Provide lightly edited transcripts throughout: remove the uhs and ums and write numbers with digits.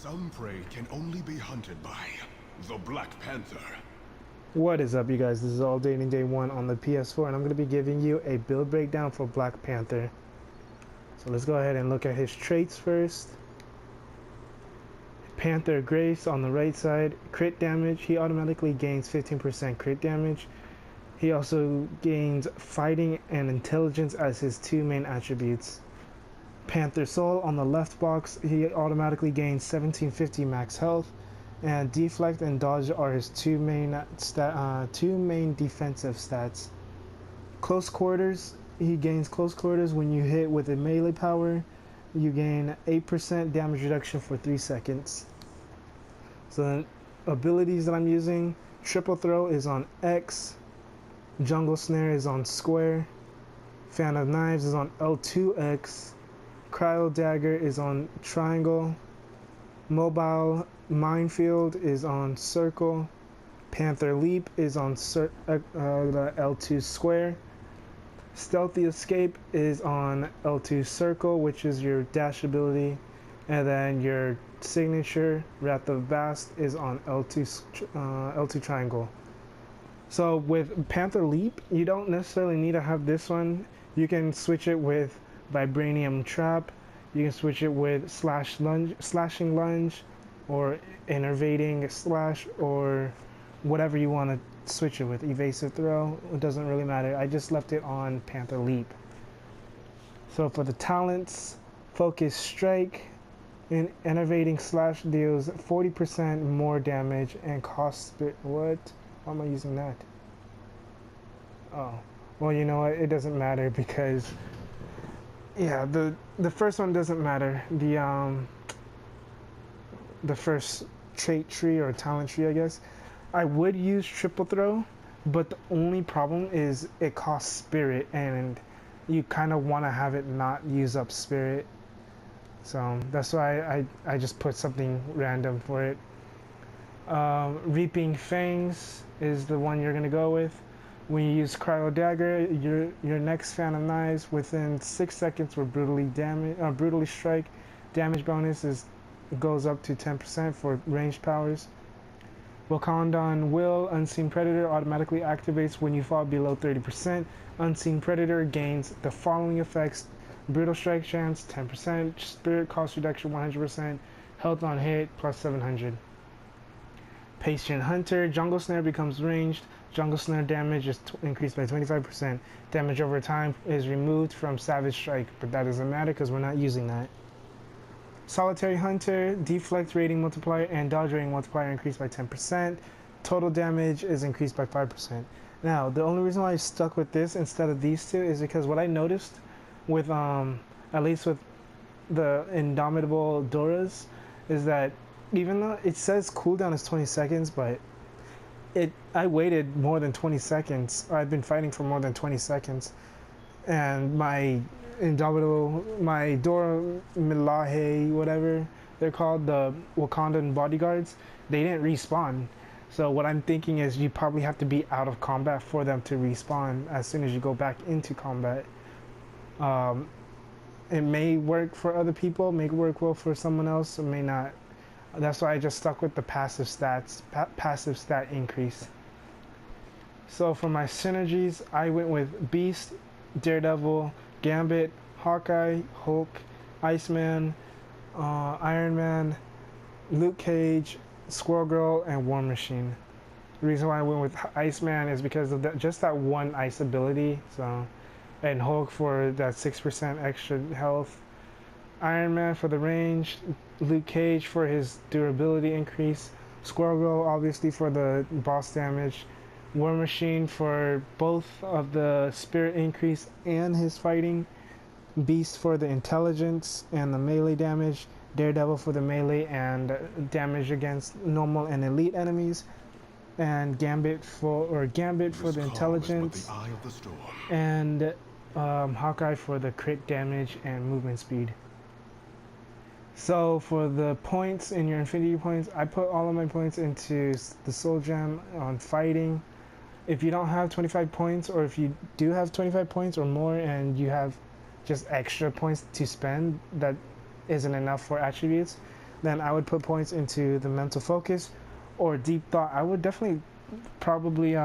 Some prey can only be hunted by the Black Panther. What is up, you guys? This is All Dating Day 1 on the PS4, and I'm going to be giving you a build breakdown for Black Panther. So let's go ahead and look at his traits first. Panther Grace on the right side. Crit damage. He automatically gains 15% crit damage. He also gains fighting and intelligence as his two main attributes. Panther Soul on the left box. He automatically gains 1750 max health. And deflect and dodge are his two main defensive stats. Close quarters, he gains close quarters when you hit with a melee power. You gain 8% damage reduction for 3 seconds. So the abilities that I'm using: triple throw is on X, jungle snare is on square, fan of knives is on L2X, cryo dagger is on triangle, mobile minefield is on circle, panther leap is on the L2 square, stealthy escape is on L2 circle, which is your dash ability, and then your signature wrath of Bast is on L2 triangle. So with panther leap, you don't necessarily need to have this one. You can switch it with vibranium trap. You can switch it with slashing lunge, or innervating slash, or whatever you want to switch it with. Evasive throw, it doesn't really matter. I just left it on Panther Leap. So for the talents, focus strike and innervating slash deals 40% more damage and costs what? Why am I using that? Oh, well, you know what? It doesn't matter because yeah, the first one doesn't matter. The first trait tree or talent tree, I guess. I would use triple throw, but the only problem is it costs spirit, and you kind of want to have it not use up spirit. So that's why I just put something random for it. Reaping Fangs is the one you're gonna go with. When you use cryo dagger, your next fan of knives within 6 seconds will brutally strike. Damage bonus goes up to 10% for ranged powers. Wakandan Will, Unseen Predator, automatically activates when you fall below 30%. Unseen Predator gains the following effects: brutal strike chance 10%, spirit cost reduction 100%, health on hit plus 700. Patient Hunter, Jungle Snare becomes ranged. Jungle Snare damage is increased by 25%. Damage over time is removed from Savage Strike, but that doesn't matter because we're not using that. Solitary Hunter, deflect rating multiplier and dodge rating multiplier increased by 10%. Total damage is increased by 5%. Now, the only reason why I stuck with this instead of these two is because what I noticed with, at least with the Indomitable Doras, is that even though it says cooldown is 20 seconds, but I waited more than 20 seconds. I've been fighting for more than 20 seconds. And my Indomitable, my Dora Milaje, whatever they're called, the Wakandan bodyguards, they didn't respawn. So what I'm thinking is you probably have to be out of combat for them to respawn as soon as you go back into combat. It may work for other people, may work well for someone else, it may not. That's why I just stuck with the passive stats, passive stat increase. So for my synergies, I went with Beast, Daredevil, Gambit, Hawkeye, Hulk, Iceman, Iron Man, Luke Cage, Squirrel Girl, and War Machine. The reason why I went with Iceman is because of just that one ice ability. So, and Hulk for that 6% extra health. Iron Man for the range, Luke Cage for his durability increase, Squirrel Girl obviously for the boss damage, War Machine for both of the spirit increase and his fighting, Beast for the intelligence and the melee damage, Daredevil for the melee and damage against normal and elite enemies, and Gambit for the intelligence, and Hawkeye for the crit damage and movement speed. So for the points in your infinity points, I put all of my points into the soul gem on fighting. If you don't have 25 points, or if you do have 25 points or more and you have just extra points to spend that isn't enough for attributes, then I would put points into the mental focus or deep thought. I would definitely probably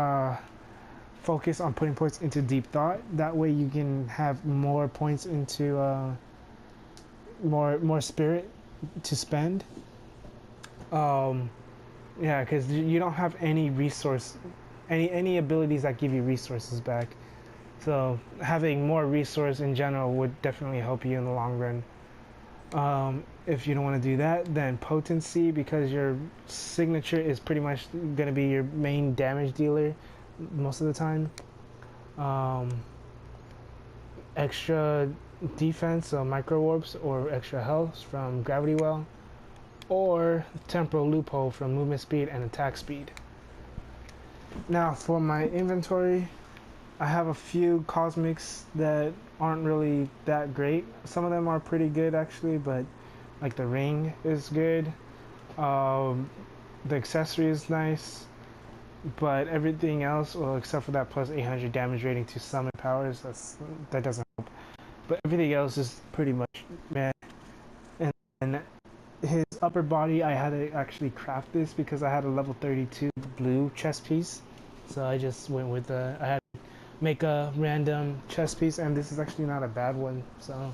focus on putting points into deep thought. That way you can have more points into more spirit to spend. Yeah, because you don't have any resource, any abilities that give you resources back. So having more resource in general would definitely help you in the long run. If you don't want to do that, then potency, because your signature is pretty much going to be your main damage dealer most of the time. Extra defense, so micro warps, or extra health from gravity well, or temporal loophole from movement speed and attack speed. Now for my inventory, I have a few cosmics that aren't really that great. Some of them are pretty good actually, but like the ring is good. The accessory is nice, but everything else, well, except for that plus 800 damage rating to summon powers, that doesn't help. But everything else is pretty much meh. And his upper body, I had to actually craft this because I had a level 32 blue chest piece. So I just went with I had to make a random chest piece, and this is actually not a bad one. So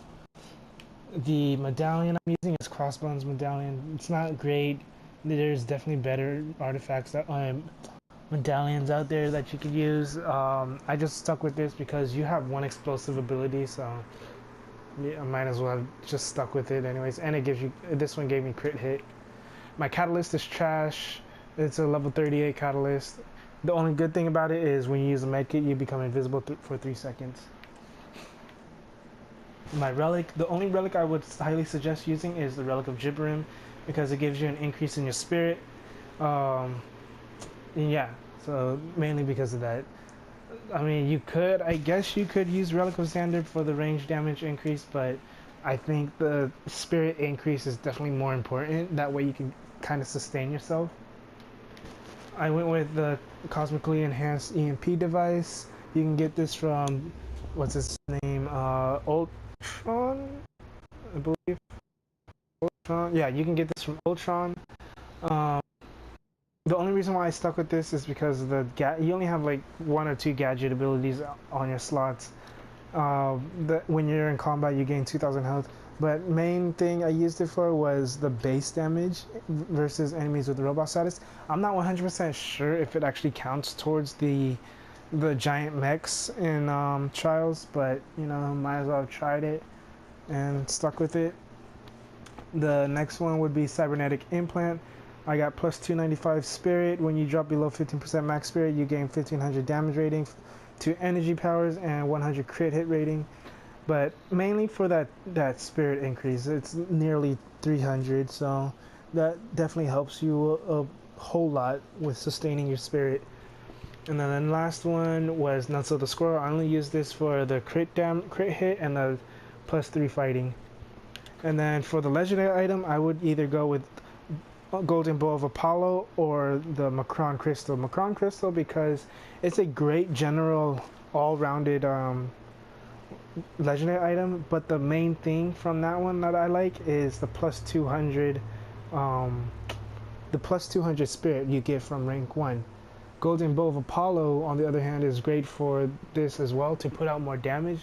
the medallion I'm using is Crossbones medallion. It's not great. There's definitely better artifacts that medallions out there that you could use. I just stuck with this because you have one explosive ability, so yeah, I might as well have just stuck with it anyways. And it gives you, this one gave me crit hit. My catalyst is trash. It's a level 38 catalyst. The only good thing about it is when you use a medkit, you become invisible for 3 seconds. My relic, the only relic I would highly suggest using is the Relic of Gibberim, because it gives you an increase in your spirit. Yeah, so mainly because of that. I mean, I guess you could use Relic of Xander for the range damage increase, but I think the spirit increase is definitely more important. That way you can kind of sustain yourself. I went with the Cosmically Enhanced EMP device. You can get this from, what's his name, Ultron, I believe. Ultron, yeah, you can get this from Ultron. The only reason why I stuck with this is because you only have like 1 or 2 gadget abilities on your slots. When you're in combat, you gain 2,000 health. But main thing I used it for was the base damage versus enemies with robot status. I'm not 100% sure if it actually counts towards the giant mechs in Trials, but you know, might as well have tried it and stuck with it. The next one would be Cybernetic Implant. I got plus 295 spirit. When you drop below 15% max spirit, you gain 1500 damage rating to energy powers and 100 crit hit rating. But mainly for that spirit increase, it's nearly 300, so that definitely helps you a whole lot with sustaining your spirit. And then the last one was Nuts of the Squirrel. I only use this for the crit hit and the plus 3 fighting. And then for the legendary item, I would either go with Golden Bow of Apollo or the Macron Crystal. Macron Crystal because it's a great general all-rounded legendary item, but the main thing from that one that I like is the plus 200 spirit you get from rank 1. Golden Bow of Apollo, on the other hand, is great for this as well, to put out more damage,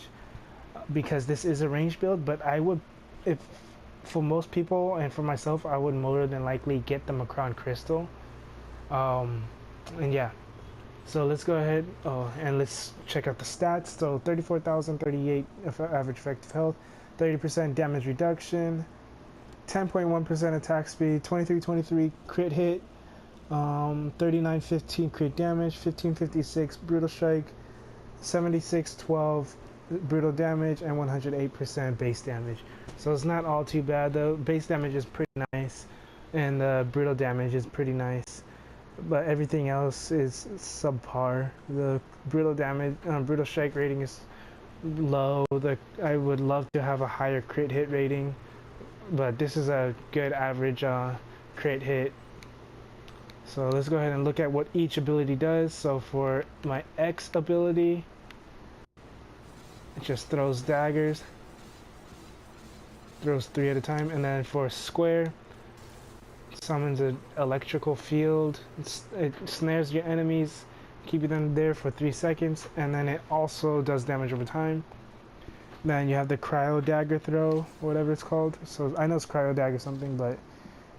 because this is a range build. But I would, if for most people and for myself, I would more than likely get the Macron Crystal. And yeah, so let's go ahead and let's check out the stats. So 34,038 average effective health, 30% damage reduction, 10.1% attack speed, 2323 crit hit, 3915 crit damage, 1556 brutal strike, 7612 brutal damage, and 108% base damage. So it's not all too bad though. Base damage is pretty nice, and the brutal damage is pretty nice, but everything else is subpar. The brutal damage, brutal strike rating is low. I would love to have a higher crit hit rating, but this is a good average crit hit. So let's go ahead and look at what each ability does. So for my X ability, it just throws daggers, throws 3 at a time. And then for square, summons an electrical field. It snares your enemies, keeping them there for 3 seconds, and then it also does damage over time. Then you have the cryo dagger throw, whatever it's called. So I know it's cryo dagger something, but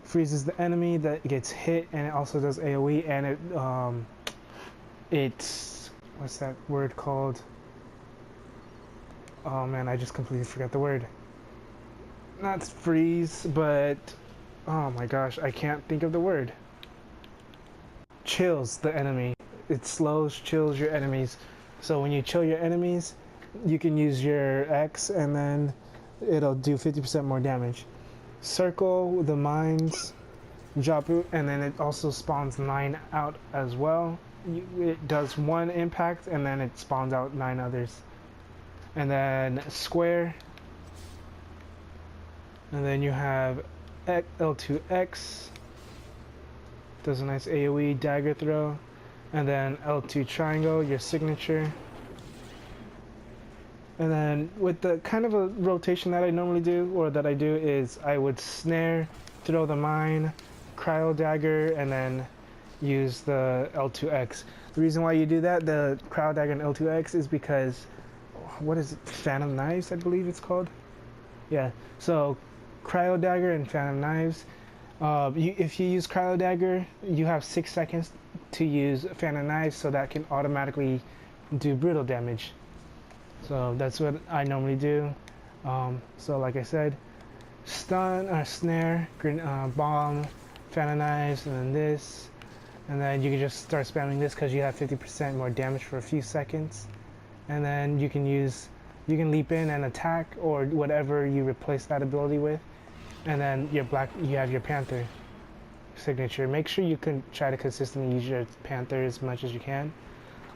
freezes the enemy that gets hit, and it also does AoE, and it's what's that word called? Oh man, I just completely forgot the word. Not freeze, but oh my gosh, I can't think of the word. Chills the enemy. It slows, chills your enemies. So when you chill your enemies, you can use your X and then it'll do 50% more damage. Circle the mines, drop it, and then it also spawns 9 out as well. It does 1 impact and then it spawns out 9 others. And then square, and then you have L2X, does a nice AoE dagger throw, and then L2 triangle, your signature. And then with the kind of a rotation that I normally do, or that I do, is I would snare, throw the mine, cryo dagger, and then use the L2X. The reason why you do that, the cryo dagger and L2X, is because, what is it, Phantom Knives, I believe it's called? Yeah, so cryo dagger and Phantom Knives. If you use cryo dagger, you have 6 seconds to use Phantom Knives, so that can automatically do brutal damage. So that's what I normally do. So like I said, stun or snare, bomb, Phantom Knives, and then this, and then you can just start spamming this because you have 50% more damage for a few seconds, and then you can leap in and attack or whatever you replace that ability with, and then you have your Panther signature. Make sure you can try to consistently use your Panther as much as you can.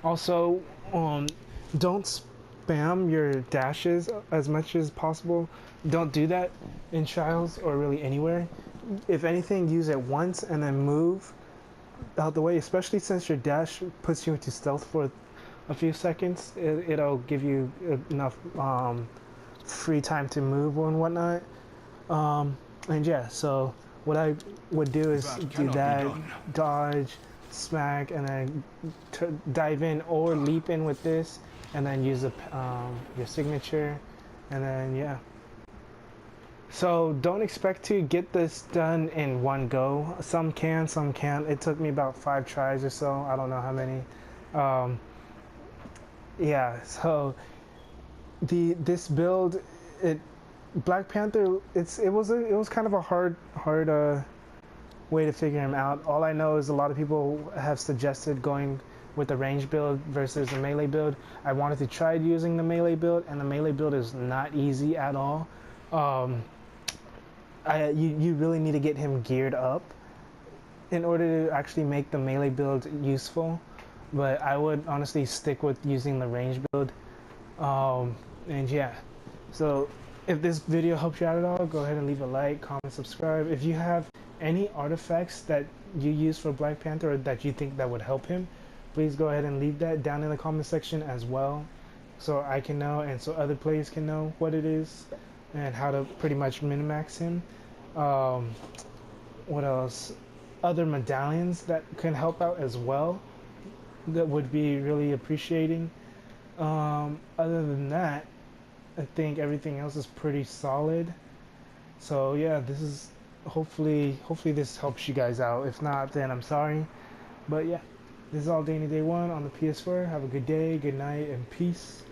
Also, don't spam your dashes as much as possible. Don't do that in trials or really anywhere. If anything, use it once and then move out the way, especially since your dash puts you into stealth for a few seconds. It'll give you enough free time to move and whatnot. And yeah, so what I would do is do that, dodge, smack, and then dive in or leap in with this, and then use your signature, and then yeah. So don't expect to get this done in one go. Some can, some can't. It took me about 5 tries or so. I don't know how many. Yeah. So this build, Black Panther, it was kind of a hard way to figure him out. All I know is a lot of people have suggested going with the range build versus the melee build. I wanted to try using the melee build, and the melee build is not easy at all. You really need to get him geared up in order to actually make the melee build useful. But I would honestly stick with using the range build. And yeah, so if this video helped you out at all, go ahead and leave a like, comment, subscribe. If you have any artifacts that you use for Black Panther or that you think that would help him, please go ahead and leave that down in the comment section as well, so I can know and so other players can know what it is and how to pretty much min-max him. What else? Other medallions that can help out as well, that would be really appreciating. Other than that, I think everything else is pretty solid. So yeah, this is hopefully this helps you guys out. If not, then I'm sorry. But yeah, this is all Day1 on the PS4. Have a good day, good night, and peace.